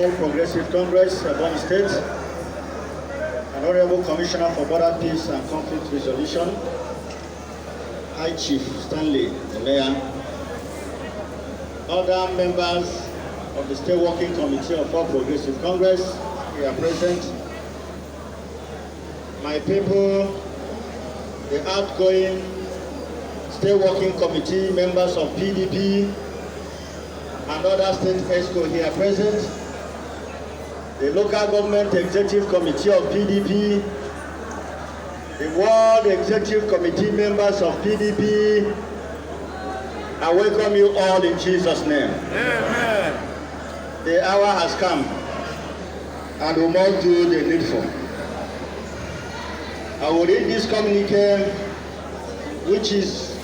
All Progressive Congress, Ebonyi State, and Honorable Commissioner for Border Peace and Conflict Resolution, High Chief Stanley Oleya, other members of the State Working Committee of All Progressive Congress who are present, my people, the outgoing State Working Committee members of PDP and other state ESCO here present, the Local Government Executive Committee of PDP, the World Executive Committee members of PDP, I welcome you all in Jesus' name. Amen. The hour has come, and we must do the needful. I will read this communique, which is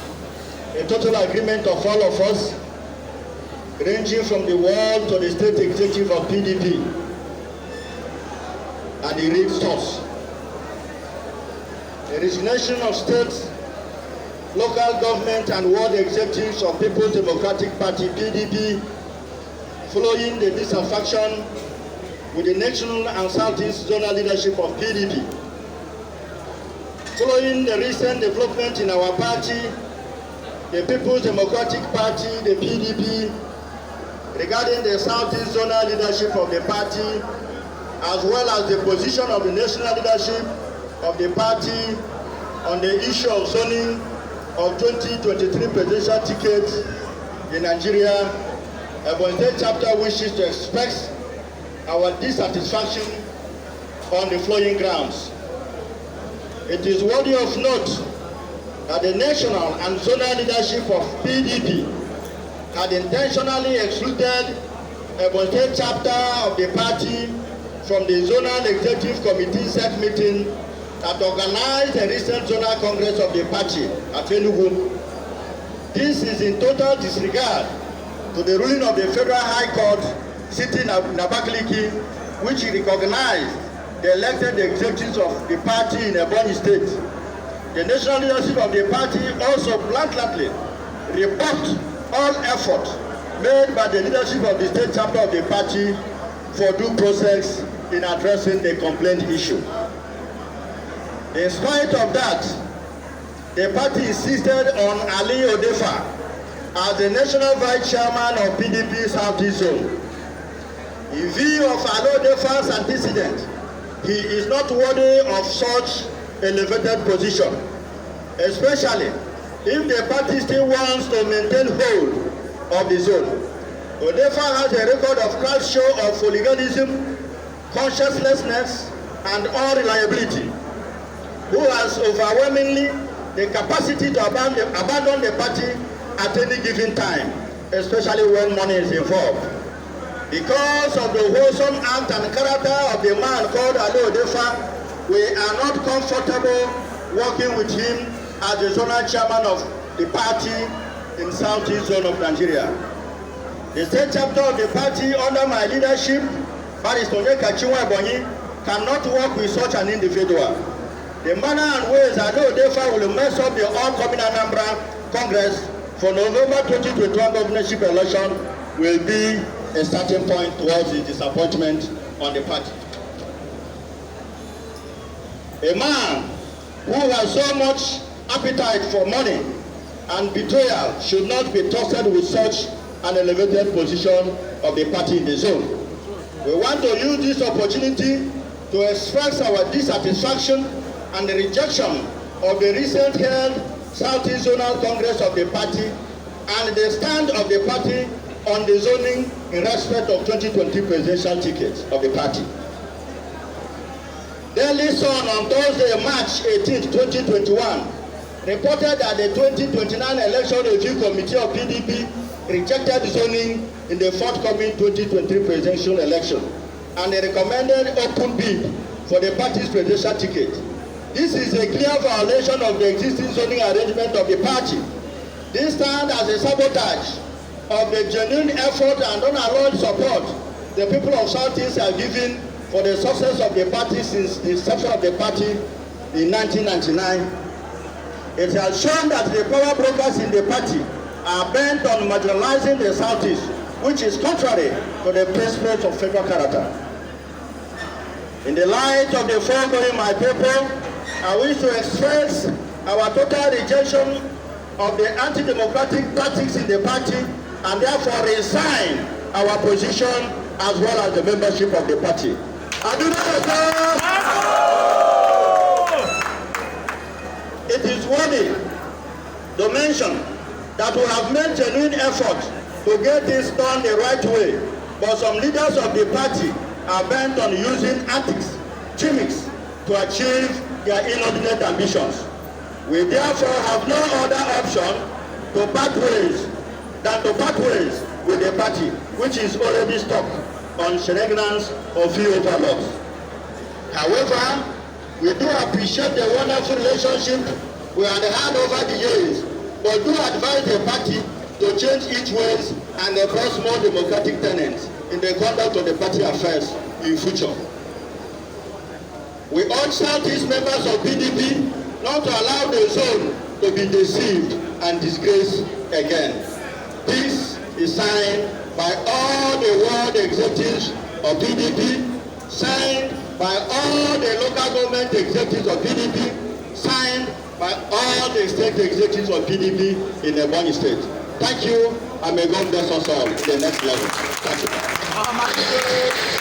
a total agreement of all of us, ranging from the world to the state executive of PDP. And it reads thus: the resignation of states, local government and world executives of People's Democratic Party PDP following the dissatisfaction with the national and southeast zonal leadership of PDP. Following the recent development in our party, the People's Democratic Party, the PDP, regarding the southeast zonal leadership of the party, as well as the position of the national leadership of the party on the issue of zoning of 2023 presidential tickets in Nigeria, Ebonyi State chapter wishes to express our dissatisfaction on the following grounds. It is worthy of note that the national and zonal leadership of PDP had intentionally excluded Ebonyi State chapter of the party from the Zonal Executive Committee set meeting that organized the recent Zonal Congress of the party at Enugu. This is in total disregard to the ruling of the Federal High Court sitting in Abakaliki, which recognized the elected executives of the party in Ebonyi State. The national leadership of the party also bluntly rebuffed all effort made by the leadership of the state chapter of the party for due process in addressing the complaint issue. In spite of that, the party insisted on Ali Odefa as the national vice chairman of PDP Southeast Zone. In view of Ali Odefa's antecedent, he is not worthy of such elevated position, especially if the party still wants to maintain hold of the zone. Odefa has a record of crowd show of hooliganism, consciencelessness, and unreliability, who has overwhelmingly the capacity to abandon the party at any given time, especially when money is involved. Because of the wholesome act and character of the man called Ali Odefa, we are not comfortable working with him as the zonal chairman of the party in Southeast Zone of Nigeria. The state chapter of the party under my leadership, Barrister Onyeka Chinua Ebonyi, cannot work with such an individual. The manner and ways Ali Odefa will mess up the upcoming Anambra Congress for November 2021 governorship election will be a starting point towards the disappointment on the party. A man who has so much appetite for money and betrayal should not be trusted with such an elevated position of the party in the zone. We want to use this opportunity to express our dissatisfaction and the rejection of the recent held Southeast Zonal Congress of the party and the stand of the party on the zoning in respect of 2020 presidential tickets of the party. Daily Sun on Thursday, March 18, 2021, reported that the 2029 Election Review Committee of PDP rejected zoning in the forthcoming 2023 presidential election, and they recommended open bid for the party's presidential ticket. This is a clear violation of the existing zoning arrangement of the party. This stands as a sabotage of the genuine effort and unalloyed support the people of Southeast are giving for the success of the party since the inception of the party in 1999. It has shown that the power brokers in the party are bent on marginalizing the Southeast which is contrary to the principles of federal character. In the light of the foregoing, my people, I wish to express our total rejection of the anti-democratic tactics in the party and therefore resign our position as well as the membership of the party. I do not It is worthy to mention that we have made genuine effort to get this done the right way, but some leaders of the party are bent on using antics, gimmicks to achieve their inordinate ambitions. We therefore have no other option to part ways than to part ways with the party, which is already stuck on shenanigans of few overlords. However, we do appreciate the wonderful relationship we had had over the years, but do advise the party to change its ways and enforce more democratic tenets in the conduct of the party affairs in future. We urge Southeast members of PDP not to allow the zone to be deceived and disgraced again. This is signed by all the world executives of PDP, signed by all the local government executives of PDP, signed by all the state executives of PDP in Ebonyi State. Thank you, and may God bless us all in the next level. Thank you.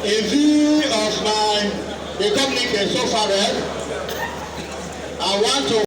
In view of the communique so far read, I want to